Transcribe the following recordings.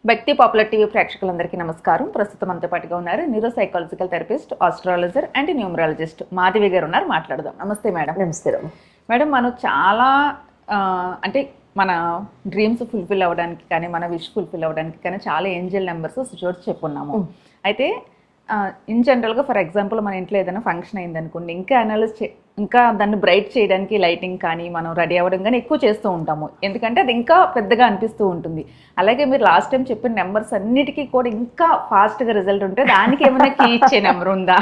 భక్తి popular TV ప్రేక్షకులందరికీ నమస్కారం. ప్రస్తుతం అంతా పాటుగా ఉన్నారు neuro psychological therapist, astrologer and numerologist Madhavi గారు ఉన్నారు. మాట్లాడదాం. నమస్తే మేడం. నమస్తే మేడం, మనం చాలా అంటే మన డ్రీమ్స్ ఫుల్ఫిల్ అవ్వడానికి కానీ మన విష్ ఫుల్ఫిల్ అవ్వడానికి కానీ చాలా ఏంజల్ నెంబర్స్ చూసి చెప్పున్నాము. అయితే ఇన్ జనరల్గా ఫర్ ఎగ్జాంపుల్ మన ఇంట్లో ఏదైనా ఫంక్షన్ అయింది అనుకోండి, ఇంకా దాన్ని బ్రైట్ చేయడానికి లైటింగ్ కానీ మనం రెడీ అవ్వడం కానీ ఎక్కువ చేస్తూ ఉంటాము, ఎందుకంటే అది ఇంకా పెద్దగా అనిపిస్తూ ఉంటుంది. అలాగే మీరు లాస్ట్ టైం చెప్పిన నెంబర్స్ అన్నిటికీ కూడా ఇంకా ఫాస్ట్గా రిజల్ట్ ఉంటే దానికి ఏమైనా కీ ఇచ్చే నెంబర్ ఉందా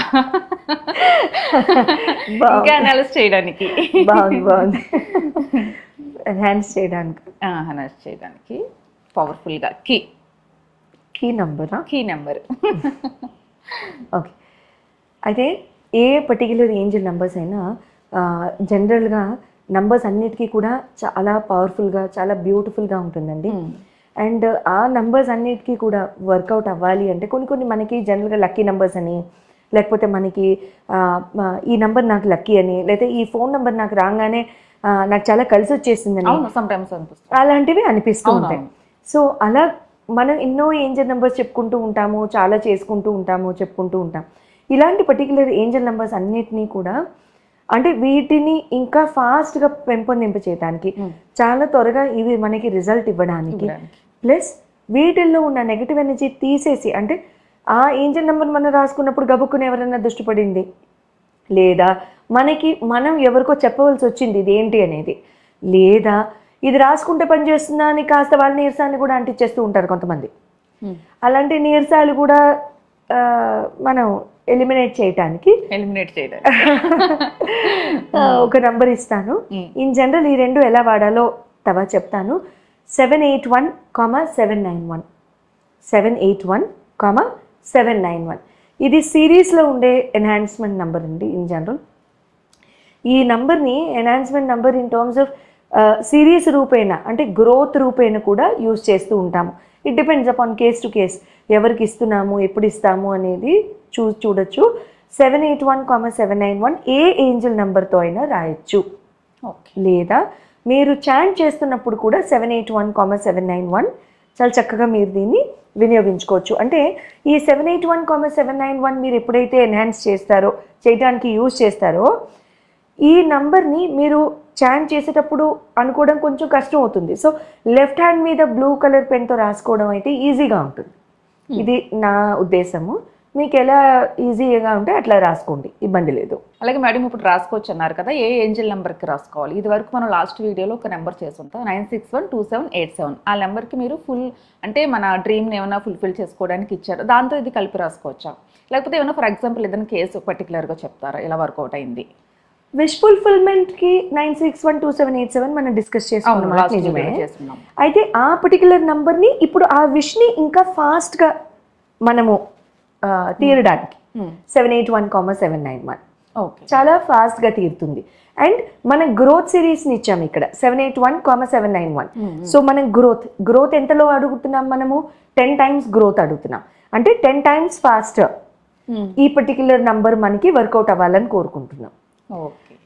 ఇంకా అనాలిసిస్ చేయడానికి? బాగుంది. ఎన్హాన్స్ చేయడానికి పవర్ఫుల్గా కీ నెంబర్ ఓకే. అయితే ఏ పర్టిక్యులర్ ఏంజల్ నెంబర్స్ అయినా జనరల్గా నంబర్స్ అన్నిటికీ కూడా చాలా పవర్ఫుల్గా చాలా బ్యూటిఫుల్గా ఉంటుందండి. అండ్ ఆ నంబర్స్ అన్నిటికీ కూడా వర్కౌట్ అవ్వాలి అంటే కొన్ని మనకి జనరల్గా లక్కీ నెంబర్స్ అని, లేకపోతే మనకి ఈ నెంబర్ నాకు లక్కీ అని, లేకపోతే ఈ ఫోన్ నెంబర్ నాకు రాగానే నాకు చాలా కలిసి వచ్చేసిందని అలాంటివి అనిపిస్తూ ఉంటాయి. సో అలా మనం ఎన్నో ఏంజల్ నెంబర్స్ చెప్పుకుంటూ ఉంటాము, చాలా చెప్పుకుంటూ ఉంటాం. ఇలాంటి పర్టికులర్ ఏంజల్ నెంబర్స్ అన్నిటినీ కూడా అంటే వీటిని ఇంకా ఫాస్ట్గా పెంపొందింప చేయడానికి, చాలా త్వరగా ఇవి మనకి రిజల్ట్ ఇవ్వడానికి, ప్లస్ వీటిల్లో ఉన్న నెగిటివ్ ఎనర్జీ తీసేసి, అంటే ఆ ఏంజల్ నెంబర్ మనం రాసుకున్నప్పుడు గబుక్కుని ఎవరైనా దృష్టిపడింది, లేదా మనం ఎవరికో చెప్పవలసి వచ్చింది ఇది ఏంటి అనేది, లేదా ఇది రాసుకుంటే పని చేస్తుందా అని కాస్త వాళ్ళ నీరసాన్ని కూడా అంటించేస్తూ ఉంటారు కొంతమంది. అలాంటి నీరసాలు కూడా మనం ఎలిమినేట్ చేయడానికి ఒక నంబర్ ఇస్తాను. ఇన్ జనరల్ ఈ రెండు ఎలా వాడాలో చెప్తాను. 781,791 781,791 ఇది సిరీస్లో ఉండే ఎన్హాన్స్మెంట్ నెంబర్ అండి. ఇన్ జనరల్ ఈ నంబర్ని enhancement number in terms of series రూపేణ అంటే గ్రోత్ రూపేణ కూడా యూజ్ చేస్తూ ఉంటాము. It depends upon case to case, ఎవరికి ఇస్తున్నాము, ఎప్పుడు ఇస్తాము అనేది చూడొచ్చు. 781,791 ఏ ఏంజల్ నెంబర్తో అయినా రాయొచ్చు. లేదా మీరు చాంట్ చేస్తున్నప్పుడు కూడా 781,791 చాలా చక్కగా మీరు దీన్ని వినియోగించుకోవచ్చు. అంటే ఈ 781,791 మీరు ఎప్పుడైతే ఎన్హాన్స్ చేయడానికి యూజ్ చేస్తారో ఈ నంబర్ని మీరు చాంట్ చేసేటప్పుడు అనుకోవడం కొంచెం కష్టం అవుతుంది. సో లెఫ్ట్ హ్యాండ్ మీద బ్లూ కలర్ పెన్తో రాసుకోవడం అయితే ఈజీగా ఉంటుంది. ఇది నా ఉద్దేశము. మీకు ఎలా ఈజీగా ఉంటే అట్లా రాసుకోండి, ఇబ్బంది లేదు. అలాగే మేడం, ఇప్పుడు రాసుకోవచ్చు అన్నారు కదా, ఏ ఏంజల్ నెంబర్కి రాసుకోవాలి? ఇది వరకు మనం లాస్ట్ వీడియోలో ఒక నెంబర్ చేస్తుంటాం 9612787. ఆ నెంబర్కి మీరు అంటే మన డ్రీమ్ని ఏమైనా ఫుల్ఫిల్ చేసుకోవడానికి ఇచ్చారు, దాంతో ఇది కలిపి రాసుకోవచ్చా? లేకపోతే ఏమైనా ఫర్ ఎగ్జాంపుల్ ఏదైనా కేసు పర్టికులర్గా చెప్తారా ఇలా వర్కౌట్ అయింది? విష్ ఫుల్ఫిల్మెంట్కి 9612787 మనం డిస్కస్ చేసుకున్నాం. అయితే ఆ పర్టికులర్ నంబర్ని ఇప్పుడు ఆ విష్ని ఇంకా ఫాస్ట్గా మనము తీరడానికి 781,791 చాలా ఫాస్ట్గా తీరుతుంది. అండ్ మనం గ్రోత్ సిరీస్ని ఇచ్చాము ఇక్కడ 781,791. సో మనం గ్రోత్ ఎంతలో అడుగుతున్నాం? మనము 10 times గ్రోత్ అడుగుతున్నాం. అంటే 10 times ఫాస్టర్ ఈ పర్టికులర్ నంబర్ మనకి వర్కౌట్ అవ్వాలని కోరుకుంటున్నాం.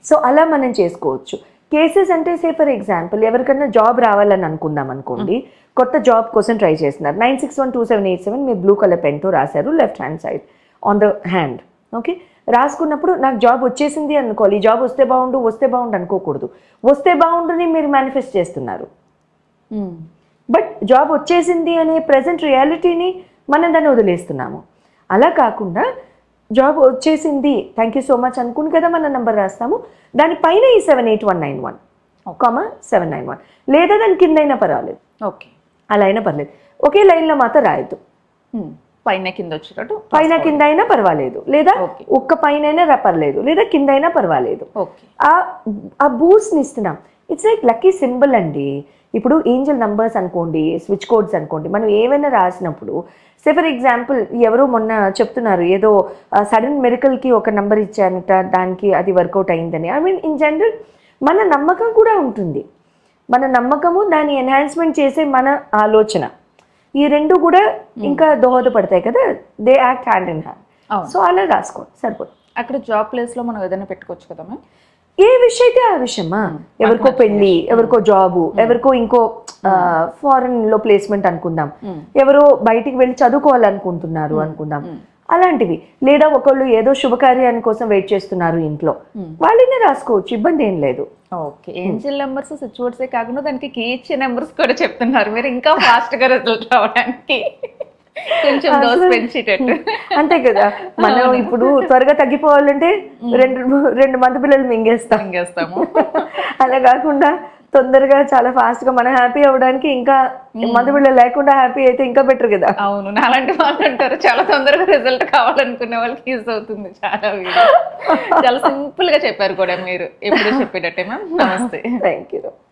సో అలా మనం చేసుకోవచ్చు. కేసెస్ అంటే సే ఫర్ ఎగ్జాంపుల్ ఎవరికైనా జాబ్ రావాలని అనుకుందాం అనుకోండి, కొత్త జాబ్ కోసం ట్రై చేస్తున్నారు. 9612787 మీరు బ్లూ కలర్ పెన్తో రాశారు left hand side on the hand. Okay, రాసుకున్నప్పుడు నాకు జాబ్ వచ్చేసింది అనుకోవాలి. ఈ జాబ్ వస్తే బాగుండు అనుకోకూడదు. వస్తే బాగుండుని మీరు మేనిఫెస్ట్ చేస్తున్నారు, బట్ జాబ్ వచ్చేసింది అనే ప్రజెంట్ రియాలిటీని మనం దాన్ని వదిలేస్తున్నాము. అలా కాకుండా జాబ్ వచ్చేసింది, థ్యాంక్ యూ సో మచ్ అనుకుని కదా మన నెంబర్ రాస్తాము. దానిపైన ఈ 78191,791 లేదా దాని కింద అయినా పర్వాలేదు. ఓకే, అలా అయినా పర్లేదు. ఒకే లైన్లో మాత్రం రాయద్దు. పైన కింద వచ్చేటట్టు, పైన కింద అయినా పర్వాలేదు, లేదా ఒక్క పైన అయినా పర్లేదు, లేదా కింద అయినా పర్వాలేదు. ఆ బూస్ట్ని ఇస్తున్నాం. ఇట్స్ లైక్ లక్కీ సింబల్ అండి. ఇప్పుడు ఏంజల్ నంబర్స్ అనుకోండి, స్విచ్ కోడ్స్ అనుకోండి, మనం ఏమైనా రాసినప్పుడు సే ఫర్ ఎగ్జాంపుల్ ఎవరో మొన్న చెప్తున్నారు ఏదో సడన్ మెరికల్కి ఒక నెంబర్ ఇచ్చానట, దానికి అది వర్కౌట్ అయిందని. ఐ మీన్ ఇన్ జనరల్ మన నమ్మకం కూడా ఉంటుంది. మన నమ్మకము, దాన్ని ఎన్హాన్స్మెంట్ చేసే మన ఆలోచన, ఈ రెండు కూడా ఇంకా దోహదపడతాయి కదా. They act hand in hand. So అలా రాసుకోండి, సరిపోతుంది. అక్కడ జాబ్ ప్లేస్లో మనం ఏదైనా పెట్టుకోవచ్చు కదా మ్యామ్? ఏ విషయం అయితే ఆ విషయమా, ఎవరికో పెళ్లి, ఎవరికో జాబు, ఎవరికో ఇంకో ఫారెన్ లో ప్లేస్మెంట్ అనుకుందాం, ఎవరో బయటికి వెళ్ళి చదువుకోవాలనుకుంటున్నారు అనుకుందాం, అలాంటివి. లేదా ఒకళ్ళు ఏదో శుభకార్యాని కోసం వెయిట్ చేస్తున్నారు ఇంట్లో, వాళ్ళనే రాసుకోవచ్చు, ఇబ్బంది ఏం లేదు. ఓకే, ఏంజల్ నెంబర్స్ సిచ్యువేట్సే కాకుండా దానికి కీ ఇచ్చే నెంబర్స్ కూడా చెప్తున్నారు మీరు, ఇంకా ఫాస్ట్ గా రిజల్ట్ రావడానికి కొంచెం డోస్ పెంచేటట్టు. అంతే కదా, మనం ఇప్పుడు త్వరగా తగ్గిపోవాలంటే రెండు మంది పిల్లలు మింగేస్తాము. అలా కాకుండా తొందరగా చాలా ఫాస్ట్ గా మనం హ్యాపీ అవ్వడానికి ఇంకా మందు పిల్లలు లేకుండా హ్యాపీ అయితే ఇంకా బెటర్ కదా. అవును, నాలాంటి వాళ్ళు ఉంటారు, చాలా తొందరగా రిజల్ట్ కావాలనుకునే వాళ్ళకి యూజ్ అవుతుంది. చాలా సింపుల్ గా చెప్పారు కూడా మీరు, ఎప్పుడు చెప్పేటట్టే మ్యామ్. నమస్తే. Thank you.